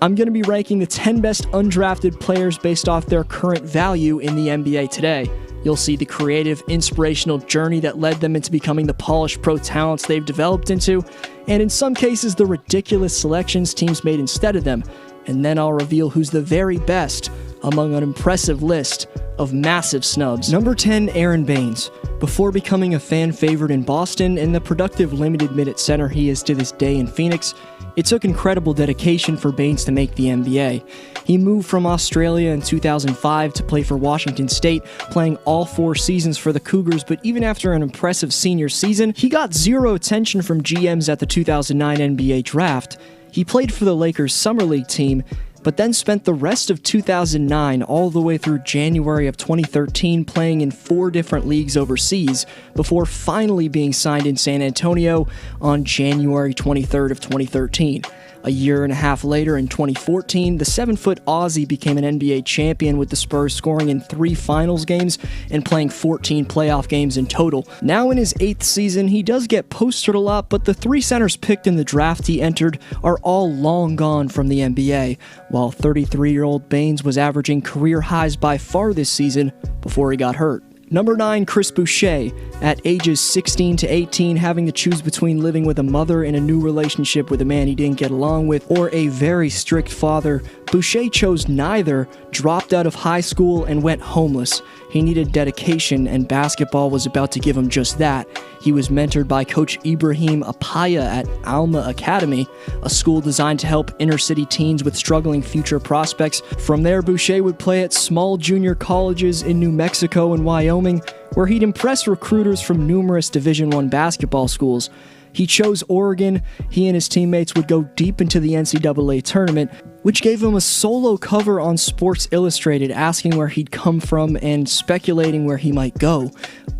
I'm going to be ranking the 10 best undrafted players based off their current value in the NBA today. You'll see the creative, inspirational journey that led them into becoming the polished pro talents they've developed into, and in some cases, the ridiculous selections teams made instead of them. And then I'll reveal who's the very best among an impressive list of massive snubs. Number 10, Aaron Baines. Before becoming a fan favorite in Boston and the productive limited-minute center he is to this day in Phoenix, it took incredible dedication for Baines to make the NBA. He moved from Australia in 2005 to play for Washington State, playing all 4 seasons for the Cougars, but even after an impressive senior season, he got zero attention from GMs at the 2009 NBA draft. He played for the Lakers' Summer League team, but then spent the rest of 2009 all the way through January of 2013 playing in 4 different leagues overseas before finally being signed in San Antonio on January 23rd of 2013. A year and a half later, in 2014, the 7-foot Aussie became an NBA champion with the Spurs scoring in 3 finals games and playing 14 playoff games in total. Now in his 8th season, he does get posted a lot, but the 3 centers picked in the draft he entered are all long gone from the NBA, while 33-year-old Baines was averaging career highs by far this season before he got hurt. Number 9, Chris Boucher. At ages 16 to 18, having to choose between living with a mother in a new relationship with a man he didn't get along with, or a very strict father, Boucher chose neither, dropped out of high school, and went homeless. He needed dedication, and basketball was about to give him just that. He was mentored by Coach Ibrahim Apaya at Alma Academy, a school designed to help inner-city teens with struggling future prospects. From there, Boucher would play at small junior colleges in New Mexico and Wyoming, where he'd impress recruiters from numerous Division I basketball schools. He chose Oregon. He and his teammates would go deep into the NCAA tournament, which gave him a solo cover on Sports Illustrated asking where he'd come from and speculating where he might go.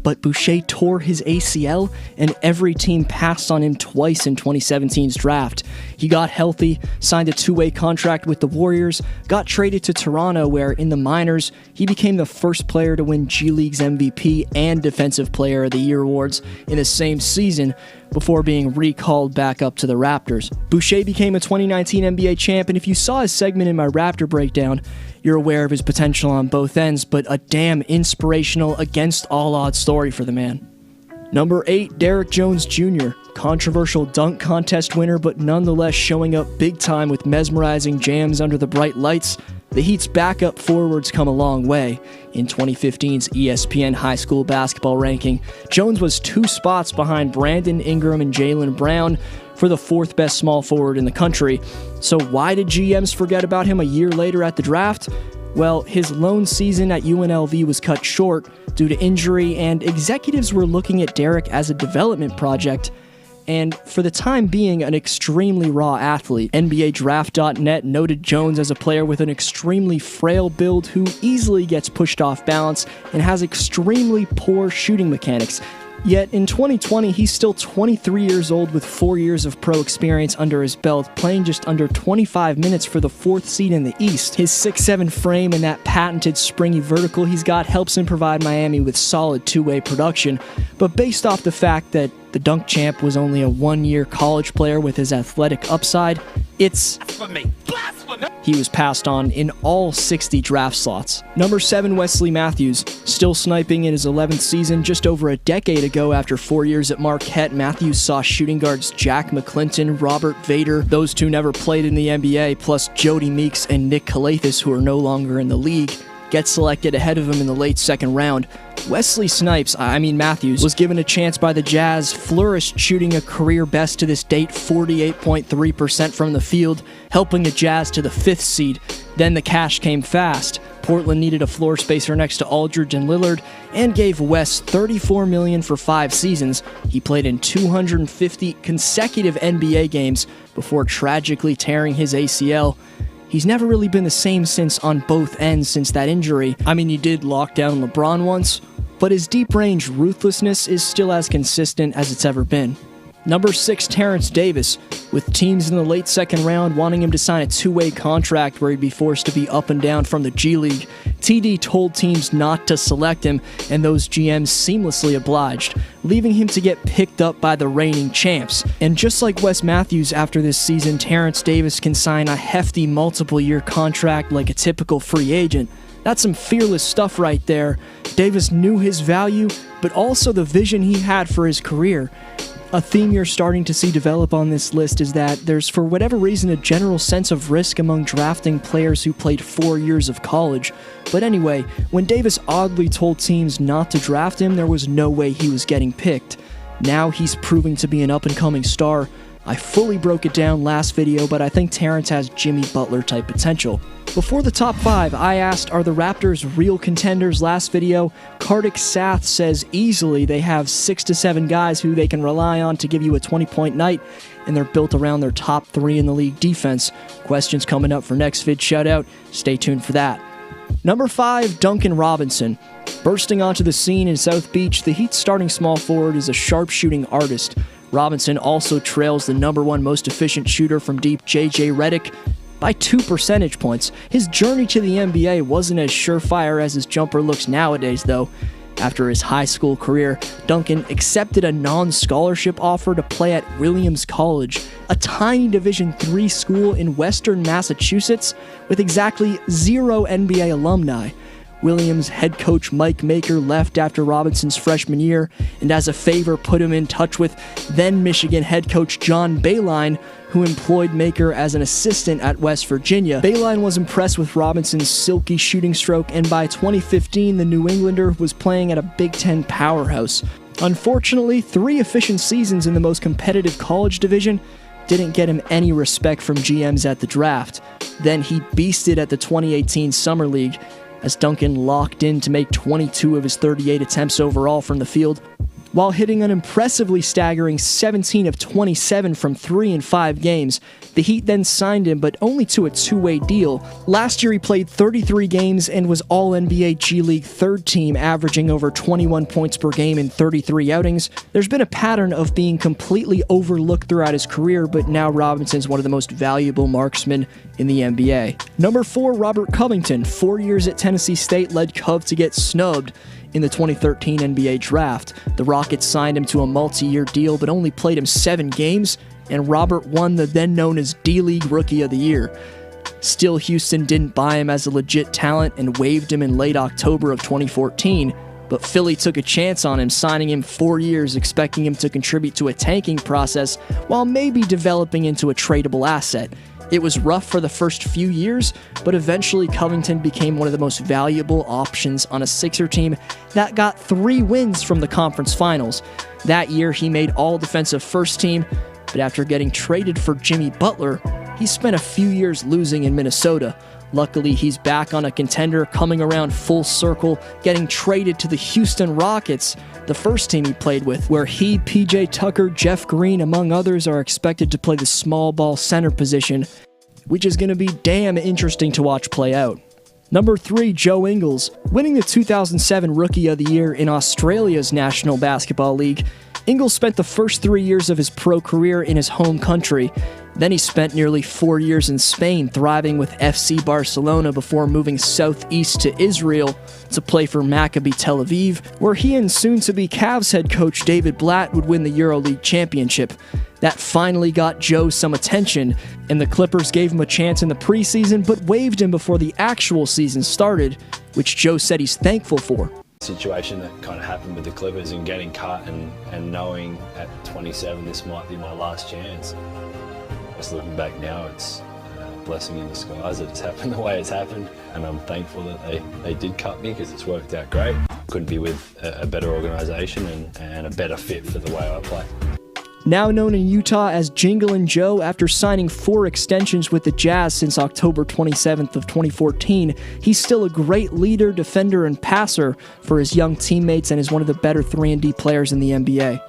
But Boucher tore his ACL, and every team passed on him twice in 2017's draft. He got healthy, signed a 2-way contract with the Warriors, got traded to Toronto, where in the minors, he became the first player to win G League's MVP and Defensive Player of the Year awards in the same season, before being recalled back up to the Raptors. Boucher became a 2019 NBA champ, and if you saw his segment in my Raptor breakdown, you're aware of his potential on both ends, but a damn inspirational, against all odds story for the man. Number 8, Derrick Jones Jr., controversial dunk contest winner, but nonetheless showing up big time with mesmerizing jams under the bright lights. The Heat's backup forwards come a long way. In 2015's ESPN High School Basketball ranking, Jones was 2 spots behind Brandon Ingram and Jaylen Brown for the 4th best small forward in the country. So why did GMs forget about him a year later at the draft? Well, his lone season at UNLV was cut short due to injury, and executives were looking at Derrick as a development project, and for the time being, an extremely raw athlete. NBADraft.net noted Jones as a player with an extremely frail build who easily gets pushed off balance and has extremely poor shooting mechanics. Yet in 2020, he's still 23 years old with 4 years of pro experience under his belt, playing just under 25 minutes for the 4th seed in the East. His 6'7" frame and that patented springy vertical he's got helps him provide Miami with solid 2-way production, but based off the fact that the dunk champ was only a 1-year college player with his athletic upside, it's blasphemy! He was passed on in all 60 draft slots. Number 7, Wesley Matthews. Still sniping in his 11th season. Just over a decade ago, after 4 years at Marquette, Matthews saw shooting guards Jack McClinton, Robert Vader, those 2 never played in the NBA, plus Jody Meeks and Nick Calathis, who are no longer in the league, get selected ahead of him in the late 2nd round. Wesley Matthews, was given a chance by the Jazz, flourished shooting a career best to this date, 48.3% from the field, helping the Jazz to the 5th seed. Then the cash came fast. Portland needed a floor spacer next to Aldridge and Lillard, and gave Wes $34 million for 5 seasons. He played in 250 consecutive NBA games before tragically tearing his ACL. He's never really been the same since on both ends since that injury. I mean, he did lock down LeBron once, but his deep-range ruthlessness is still as consistent as it's ever been. Number 6, Terrence Davis. With teams in the late second round wanting him to sign a two-way contract where he'd be forced to be up and down from the G League, TD told teams not to select him, and those GMs seamlessly obliged, leaving him to get picked up by the reigning champs. And just like Wes Matthews after this season, Terrence Davis can sign a hefty multiple-year contract like a typical free agent. That's some fearless stuff right there. Davis knew his value, but also the vision he had for his career. A theme you're starting to see develop on this list is that there's, for whatever reason, a general sense of risk among drafting players who played 4 years of college. But anyway, when Davis oddly told teams not to draft him, there was no way he was getting picked. Now he's proving to be an up-and-coming star. I fully broke it down last video, but I think Terrence has Jimmy Butler-type potential. Before the top 5, I asked, are the Raptors real contenders last video? Kartik Sath says easily they have 6 to 7 guys who they can rely on to give you a 20-point night, and they're built around their top 3 in the league defense. Questions coming up for next vid shoutout. Stay tuned for that. Number 5, Duncan Robinson. Bursting onto the scene in South Beach, the Heat's starting small forward is a sharpshooting artist. Robinson also trails the number 1 most efficient shooter from deep, J.J. Redick, by 2 percentage points. His journey to the NBA wasn't as surefire as his jumper looks nowadays, though. After his high school career, Duncan accepted a non-scholarship offer to play at Williams College, a tiny Division III school in western Massachusetts with exactly 0 NBA alumni. Williams head coach Mike Maker left after Robinson's freshman year, and as a favor put him in touch with then Michigan head coach John Beilein, who employed Maker as an assistant at West Virginia. Beilein was impressed with Robinson's silky shooting stroke, and by 2015 the New Englander was playing at a Big Ten powerhouse. Unfortunately, 3 efficient seasons in the most competitive college division didn't get him any respect from GMs at the draft. Then he beasted at the 2018 Summer League, as Duncan locked in to make 22 of his 38 attempts overall from the field, while hitting an impressively staggering 17 of 27 from 3 in 5 games. The Heat then signed him, but only to a 2-way deal. Last year he played 33 games and was All-NBA G League 3rd team, averaging over 21 points per game in 33 outings. There's been a pattern of being completely overlooked throughout his career, but now Robinson's one of the most valuable marksmen in the NBA. Number 4, Robert Covington. 4 years at Tennessee State led Cov to get snubbed in the 2013 NBA draft. The Rockets signed him to a multi-year deal, but only played him 7 games, and Robert won the then known as D-League Rookie of the Year. Still, Houston didn't buy him as a legit talent and waived him in late October of 2014, but Philly took a chance on him, signing him 4 years, expecting him to contribute to a tanking process while maybe developing into a tradable asset. It was rough for the first few years, but eventually Covington became one of the most valuable options on a Sixer team that got 3 wins from the conference finals. That year, he made all-defensive first team, but after getting traded for Jimmy Butler, he spent a few years losing in Minnesota. Luckily, he's back on a contender, coming around full circle, getting traded to the Houston Rockets, the first team he played with, where he, PJ Tucker, Jeff Green, among others, are expected to play the small ball center position, which is going to be damn interesting to watch play out. Number 3, Joe Ingles. Winning the 2007 Rookie of the Year in Australia's National Basketball League, Ingles spent the first 3 years of his pro career in his home country. Then he spent nearly 4 years in Spain, thriving with FC Barcelona before moving southeast to Israel to play for Maccabi Tel Aviv, where he and soon-to-be Cavs head coach David Blatt would win the EuroLeague championship. That finally got Joe some attention, and the Clippers gave him a chance in the preseason, but waived him before the actual season started, which Joe said he's thankful for. Situation that kind of happened with the Clippers and getting cut and knowing at 27 this might be my last chance. Just looking back now, it's a blessing in disguise that it's happened the way it's happened, and I'm thankful that they did cut me because it's worked out great. Couldn't be with a better organisation and a better fit for the way I play. Now known in Utah as Jinglin' Joe, after signing 4 extensions with the Jazz since October 27th of 2014, he's still a great leader, defender, and passer for his young teammates and is one of the better 3-and-D players in the NBA.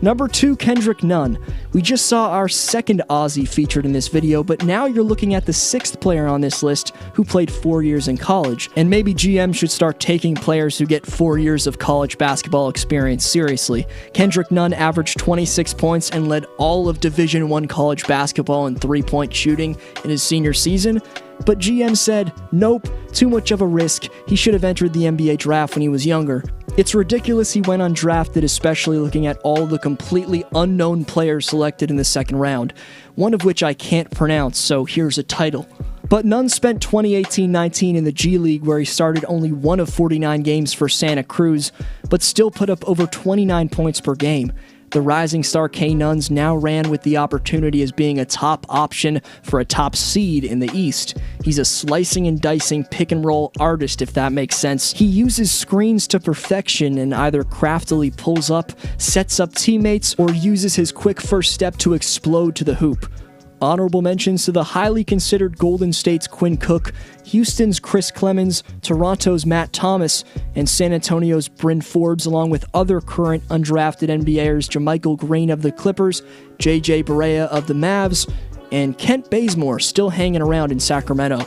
Number 2, Kendrick Nunn. We just saw our second Aussie featured in this video, but now you're looking at the 6th player on this list who played 4 years in college. And maybe GM should start taking players who get 4 years of college basketball experience seriously. Kendrick Nunn averaged 26 points and led all of Division I college basketball in three-point shooting in his senior season. But GM said, nope, too much of a risk. He should have entered the NBA draft when he was younger. It's ridiculous he went undrafted, especially looking at all the completely unknown players selected in the second round, one of which I can't pronounce, so here's a title. But Nunn spent 2018-19 in the G League, where he started only 1 of 49 games for Santa Cruz, but still put up over 29 points per game. The rising star K. Nuns now ran with the opportunity as being a top option for a top seed in the East. He's a slicing and dicing pick-and-roll artist, if that makes sense. He uses screens to perfection and either craftily pulls up, sets up teammates, or uses his quick first step to explode to the hoop. Honorable mentions to the highly considered Golden State's Quinn Cook, Houston's Chris Clemens, Toronto's Matt Thomas, and San Antonio's Bryn Forbes, along with other current undrafted NBAers JaMychal Green of the Clippers, JJ Barea of the Mavs, and Kent Bazemore still hanging around in Sacramento.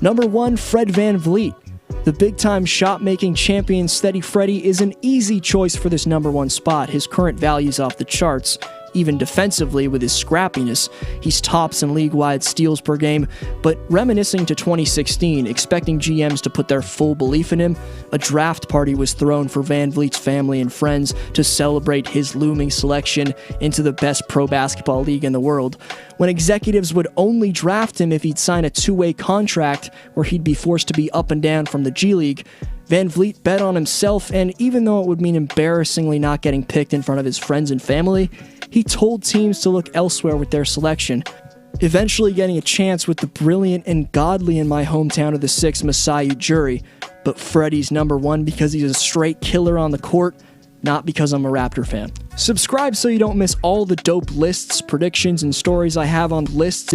Number 1, Fred VanVleet. The big-time shot-making champion Steady Freddy is an easy choice for this number 1 spot. His current value's off the charts. Even defensively with his scrappiness, he's tops in league-wide steals per game, but reminiscing to 2016, expecting GMs to put their full belief in him, a draft party was thrown for VanVleet's family and friends to celebrate his looming selection into the best pro basketball league in the world, when executives would only draft him if he'd sign a two-way contract where he'd be forced to be up and down from the G League. VanVleet bet on himself, and even though it would mean embarrassingly not getting picked in front of his friends and family, he told teams to look elsewhere with their selection, eventually getting a chance with the brilliant and godly in my hometown of the 6, Masai Ujiri. But Freddie's number 1 because he's a straight killer on the court, not because I'm a Raptor fan. Subscribe so you don't miss all the dope lists, predictions, and stories I have on lists.